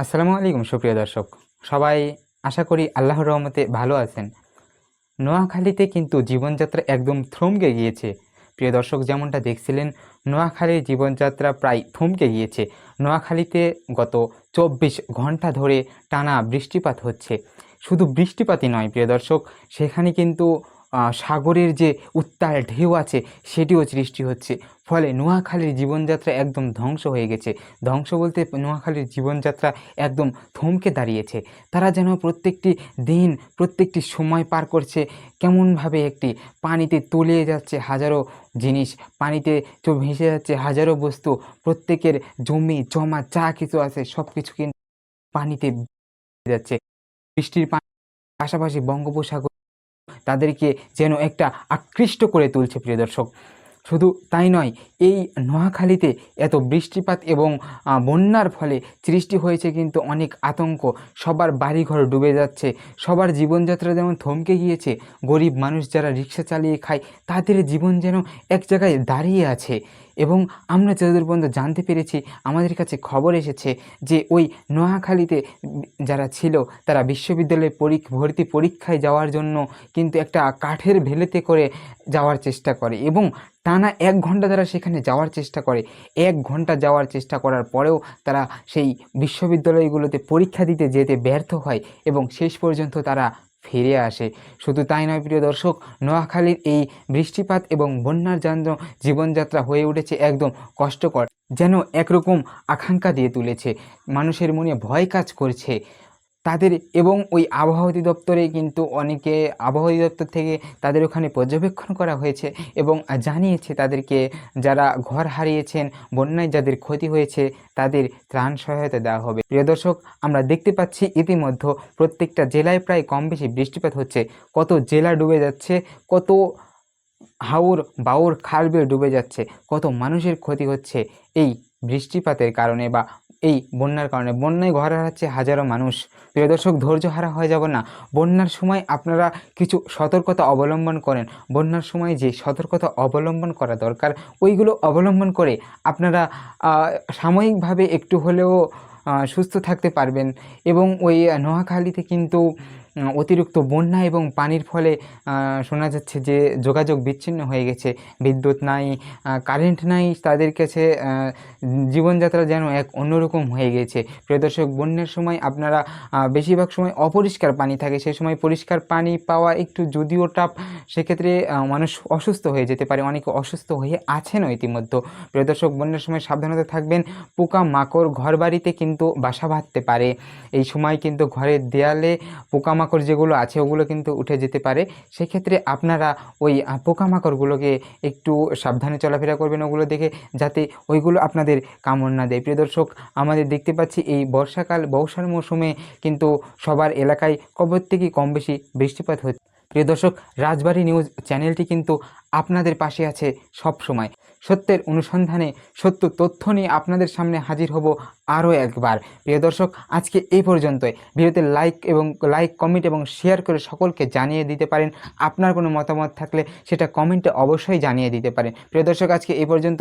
আসসালামু আলাইকুম সুপ্রিয় দর্শক, সবাই আশা করি আল্লাহর রহমতে ভালো আছেন। নোয়াখালীতে কিন্তু জীবনযাত্রা একদম থমকে গিয়েছে। প্রিয় দর্শক, যেমনটা দেখছিলেন, নোয়াখালীর জীবনযাত্রা প্রায় থমকে গিয়েছে। নোয়াখালীতে গত 24 ঘন্টা ধরে টানা বৃষ্টিপাত হচ্ছে। শুধু বৃষ্টিপাতই নয় প্রিয় দর্শক, সেখানে কিন্তু সাগরের যে উত্তাল ঢেউ আছে সেটিও সৃষ্টি হচ্ছে। ফলে নোয়াখালীর জীবনযাত্রা একদম ধ্বংস হয়ে গেছে। ধ্বংস বলতে নোয়াখালীর জীবনযাত্রা একদম থমকে দাঁড়িয়েছে। তারা যেন প্রত্যেকটি দিন, প্রত্যেকটি সময় পার করছে কেমনভাবে একটি পানিতে তলিয়ে যাচ্ছে হাজারো জিনিস, পানিতে ভেসে যাচ্ছে হাজারো বস্তু। প্রত্যেকের জমি জমা যা কিছু আছে সব কিছু কিন্তু পানিতে যাচ্ছে। বৃষ্টির পানি পাশাপাশি বঙ্গোপসাগর তাদেরকে যেন একটা আকৃষ্ট করে তুলছে প্রিয় দর্শক। শুধু তাই নয়, এই নোয়াখালীতে এত বৃষ্টিপাত এবং বন্যার ফলে সৃষ্টি হয়েছে কিন্তু অনেক আতঙ্ক। সবার বাড়িঘর ডুবে যাচ্ছে, সবার জীবনযাত্রা যেমন থমকে গিয়েছে। গরিব মানুষ যারা রিক্সা চালিয়ে খায় তাদের জীবন যেন এক জায়গায় দাঁড়িয়ে আছে। এবং আমরা যতদূর পর্যন্ত জানতে পেরেছি, আমাদের কাছে খবর এসেছে যে ওই নোয়াখালীতে যারা ছিল তারা বিশ্ববিদ্যালয়ে ভর্তি পরীক্ষায় যাওয়ার জন্য কিন্তু একটা কাঠের ভেলেতে করে যাওয়ার চেষ্টা করে এবং টানা 1 ঘন্টা তারা সেখানে যাওয়ার চেষ্টা করে। 1 ঘন্টা যাওয়ার চেষ্টা করার পরেও তারা সেই বিশ্ববিদ্যালয়গুলোতে পরীক্ষা দিতে যেতে ব্যর্থ হয় এবং শেষ পর্যন্ত তারা ফিরে আসে। শুধু তাই নয় প্রিয় দর্শক, নোয়াখালীর এই বৃষ্টিপাত এবং বন্যার জীবনযাত্রা হয়ে উঠেছে একদম কষ্টকর, যেন একরকম আকাঙ্ক্ষা দিয়ে তুলেছে। মানুষের মনে ভয় কাজ করছে তাদের। এবং ওই আবহাওয়া অধিদপ্তরে কিন্তু অনেকে, আবহাওয়া অধিদপ্তর থেকে তাদের ওখানে পর্যবেক্ষণ করা হয়েছে এবং জানিয়েছে তাদেরকে যারা ঘর হারিয়েছেন, বন্যায় যাদের ক্ষতি হয়েছে তাদের ত্রাণ সহায়তা দেওয়া হবে। প্রিয় দর্শক, আমরা দেখতে পাচ্ছি ইতিমধ্যে প্রত্যেকটা জেলায় প্রায় কম বেশি বৃষ্টিপাত হচ্ছে। কত জেলা ডুবে যাচ্ছে, কত হাওর বাওর খাল বিল ডুবে যাচ্ছে, কত মানুষের ক্ষতি হচ্ছে এই বৃষ্টিপাতের কারণে বা এই বন্যার কারণে। বন্যায় ঘর হারাচ্ছে হাজারো মানুষ। প্রিয় দর্শক, ধৈর্য হারা হয়ে যাব না। বন্যার সময় আপনারা কিছু সতর্কতা অবলম্বন করেন। বন্যার সময় যে সতর্কতা অবলম্বন করা দরকার ওইগুলো অবলম্বন করে আপনারা সাময়িকভাবে একটু হলেও সুস্থ থাকতে পারবেন। এবং ওই নোয়াখালীতে কিন্তু অতিরিক্ত বন্যা এবং পানির ফলে শোনা যাচ্ছে যে যোগাযোগ বিচ্ছিন্ন হয়ে গেছে। বিদ্যুৎ নাই, কারেন্ট নাই, তাদের কাছে জীবনযাত্রা যেন এক অন্যরকম হয়ে গেছে। প্রিয় দর্শক, বন্যার সময় আপনারা বেশিরভাগ সময় অপরিষ্কার পানি থাকে, সে সময় পরিষ্কার পানি পাওয়া একটু যদিও টাফ। সেক্ষেত্রে মানুষ অসুস্থ হয়ে যেতে পারে, অনেকে অসুস্থ হয়ে আছেনও ইতিমধ্যে। প্রিয় দর্শক, বন্যার সময় সাবধানতা থাকবেন। পোকা মাকড় ঘর বাড়িতে কিন্তু বাসা বাঁধতে পারে। এই সময় কিন্তু ঘরের দেয়ালে পোকামাকড় যেগুলো আছে ওগুলো কিন্তু উঠে যেতে পারে। সেক্ষেত্রে আপনারা ওই পোকামাকড়গুলোকে একটু সাবধানে চলাফেরা করবেন ওগুলো দেখে, যাতে ওইগুলো আপনাদের কামড় না দেয়। প্রিয় দর্শক, আমাদের দেখতে পাচ্ছি এই বর্ষার মৌসুমে কিন্তু সবার এলাকায় প্রত্যেকই কম বেশি বৃষ্টিপাত হচ্ছে। প্রিয় দর্শক, রাজবাড়ী নিউজ চ্যানেলটি কিন্তু আপনাদের পাশে আছে সব সময়। সত্যের অনুসন্ধানে সত্য তথ্য নিয়ে আপনাদের সামনে হাজির হব আরও একবার। প্রিয় দর্শক, আজকে এই পর্যন্তই। ভিডিওতে লাইক কমেন্ট এবং শেয়ার করে সকলকে জানিয়ে দিতে পারেন। আপনার কোনো মতামত থাকলে সেটা কমেন্টে অবশ্যই জানিয়ে দিতে পারেন। প্রিয় দর্শক, আজকে এই পর্যন্ত।